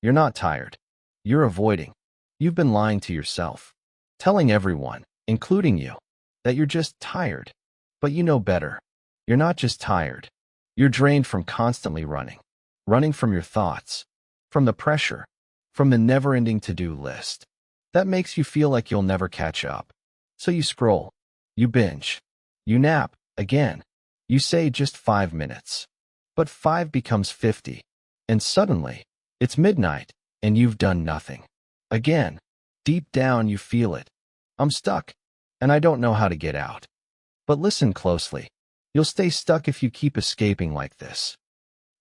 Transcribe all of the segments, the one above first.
You're not tired. You're avoiding. You've been lying to yourself, telling everyone, including you, that you're just tired. But you know better. You're not just tired. You're drained from constantly running. Running from your thoughts, from the pressure, from the never-ending to-do list. That makes you feel like you'll never catch up. So you scroll. You binge. You nap, again. You say just 5 minutes. But 5 becomes 50. And suddenly, it's midnight, and you've done nothing. Again, deep down you feel it. I'm stuck, and I don't know how to get out. But listen closely. You'll stay stuck if you keep escaping like this.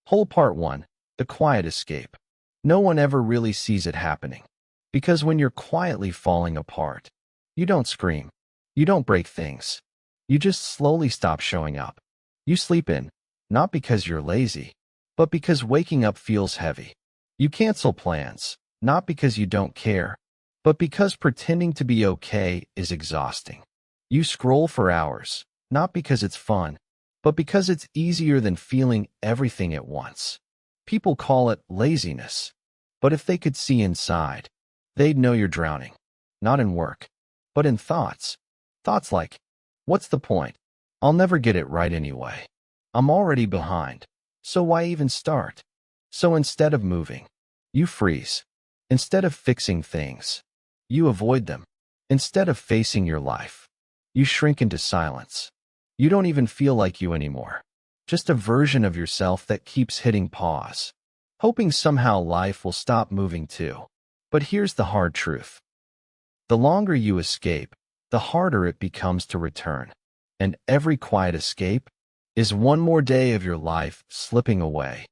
Whole part 1, the quiet escape. No one ever really sees it happening. Because when you're quietly falling apart, you don't scream. You don't break things. You just slowly stop showing up. You sleep in, not because you're lazy, but because waking up feels heavy. You cancel plans, not because you don't care, but because pretending to be okay is exhausting. You scroll for hours, not because it's fun, but because it's easier than feeling everything at once. People call it laziness, but if they could see inside, they'd know you're drowning, not in work, but in thoughts. Thoughts like, what's the point? I'll never get it right anyway. I'm already behind, so why even start? So instead of moving, you freeze. Instead of fixing things, you avoid them. Instead of facing your life, you shrink into silence. You don't even feel like you anymore. Just a version of yourself that keeps hitting pause, hoping somehow life will stop moving too. But here's the hard truth. The longer you escape, the harder it becomes to return. And every quiet escape is one more day of your life slipping away.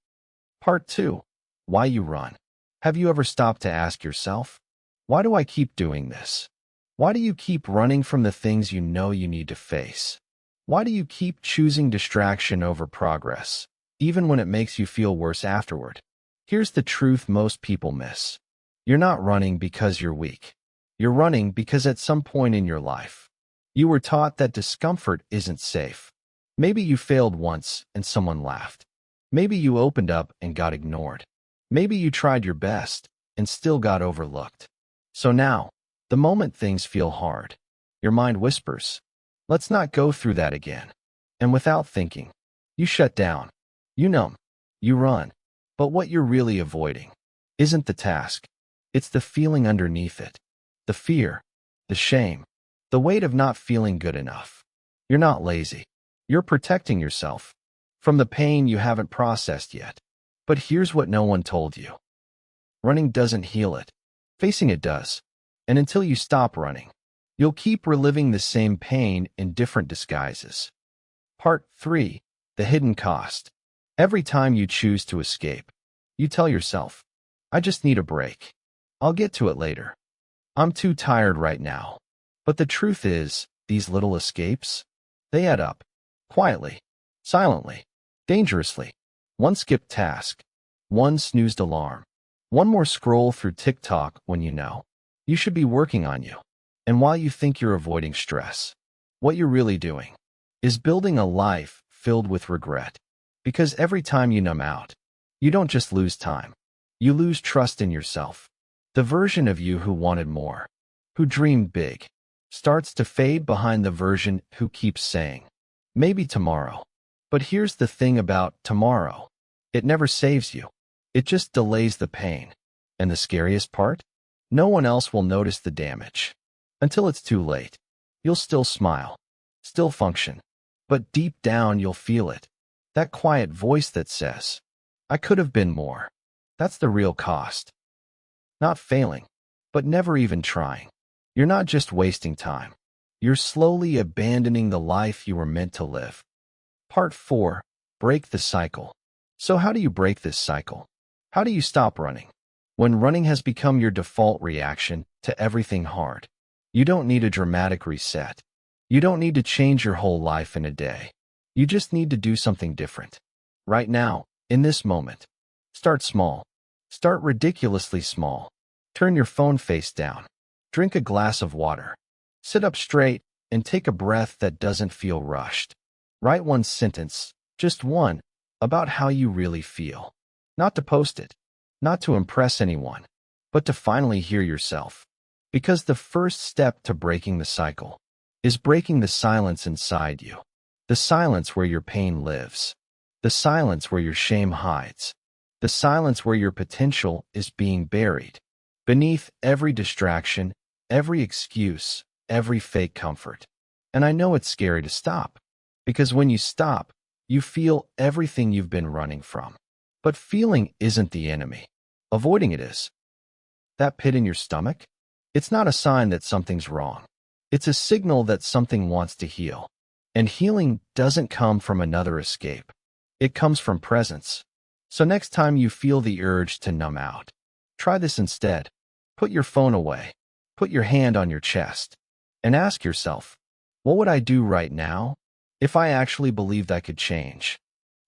Part 2. Why you run. Have you ever stopped to ask yourself, why do I keep doing this? Why do you keep running from the things you know you need to face? Why do you keep choosing distraction over progress, even when it makes you feel worse afterward? Here's the truth most people miss. You're not running because you're weak. You're running because at some point in your life, you were taught that discomfort isn't safe. Maybe you failed once and someone laughed. Maybe you opened up and got ignored. Maybe you tried your best and still got overlooked. So now, the moment things feel hard, your mind whispers, let's not go through that again. And without thinking, you shut down. You numb. You run. But what you're really avoiding isn't the task. It's the feeling underneath it. The fear, the shame, the weight of not feeling good enough. You're not lazy. You're protecting yourself from the pain you haven't processed yet. But here's what no one told you. Running doesn't heal it. Facing it does. And until you stop running, you'll keep reliving the same pain in different disguises. Part 3. The hidden cost. Every time you choose to escape, you tell yourself, I just need a break. I'll get to it later. I'm too tired right now. But the truth is, these little escapes, they add up. Quietly, silently, dangerously. One skipped task, one snoozed alarm, one more scroll through TikTok when you know you should be working on you. And while you think you're avoiding stress, what you're really doing is building a life filled with regret. Because every time you numb out, you don't just lose time, you lose trust in yourself. The version of you who wanted more, who dreamed big, starts to fade behind the version who keeps saying, maybe tomorrow. But here's the thing about tomorrow. It never saves you. It just delays the pain. And the scariest part? No one else will notice the damage. Until it's too late. You'll still smile, still function. But deep down you'll feel it. That quiet voice that says, I could have been more. That's the real cost. Not failing, but never even trying. You're not just wasting time. You're slowly abandoning the life you were meant to live. Part 4. Break the cycle. So how do you break this cycle? How do you stop running? When running has become your default reaction to everything hard, you don't need a dramatic reset. You don't need to change your whole life in a day. You just need to do something different. Right now, in this moment. Start small. Start ridiculously small. Turn your phone face down. Drink a glass of water. Sit up straight and take a breath that doesn't feel rushed. Write one sentence, just one, about how you really feel. Not to post it, not to impress anyone, but to finally hear yourself. Because the first step to breaking the cycle is breaking the silence inside you. The silence where your pain lives. The silence where your shame hides. The silence where your potential is being buried. Beneath every distraction, every excuse, every fake comfort. And I know it's scary to stop. Because when you stop, you feel everything you've been running from. But feeling isn't the enemy. Avoiding it is. That pit in your stomach? It's not a sign that something's wrong. It's a signal that something wants to heal. And healing doesn't come from another escape. It comes from presence. So next time you feel the urge to numb out, try this instead. Put your phone away. Put your hand on your chest. And ask yourself, what would I do right now if I actually believed I could change?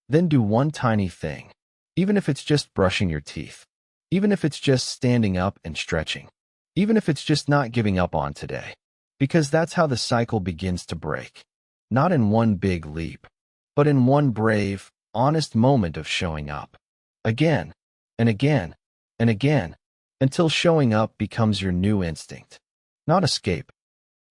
Then do one tiny thing. Even if it's just brushing your teeth. Even if it's just standing up and stretching. Even if it's just not giving up on today. Because that's how the cycle begins to break. Not in one big leap, but in one brave, honest moment of showing up. Again, and again, and again, until showing up becomes your new instinct. Not escape.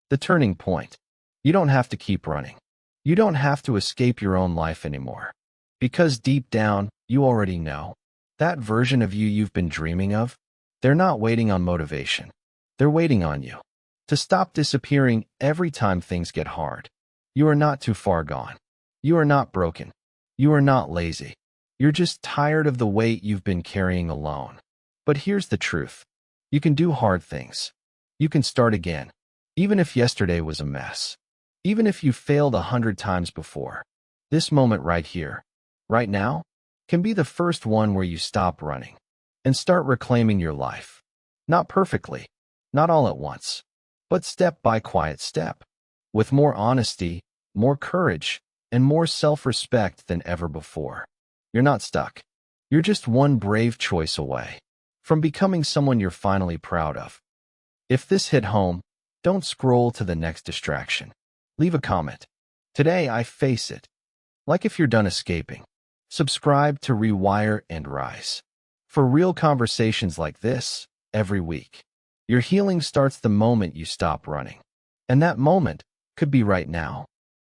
The turning point. You don't have to keep running. You don't have to escape your own life anymore. Because deep down, you already know. That version of you you've been dreaming of, they're not waiting on motivation. They're waiting on you. To stop disappearing every time things get hard. You are not too far gone. You are not broken. You are not lazy. You're just tired of the weight you've been carrying alone. But here's the truth. You can do hard things. You can start again. Even if yesterday was a mess. Even if you failed 100 times before. This moment right here, right now, can be the first one where you stop running and start reclaiming your life. Not perfectly, not all at once, but step by quiet step. With more honesty, more courage, and more self-respect than ever before. You're not stuck. You're just one brave choice away from becoming someone you're finally proud of. If this hit home, don't scroll to the next distraction. Leave a comment. Today I face it. Like if you're done escaping. Subscribe to Rewire and Rise. For real conversations like this, every week. Your healing starts the moment you stop running. And that moment could be right now.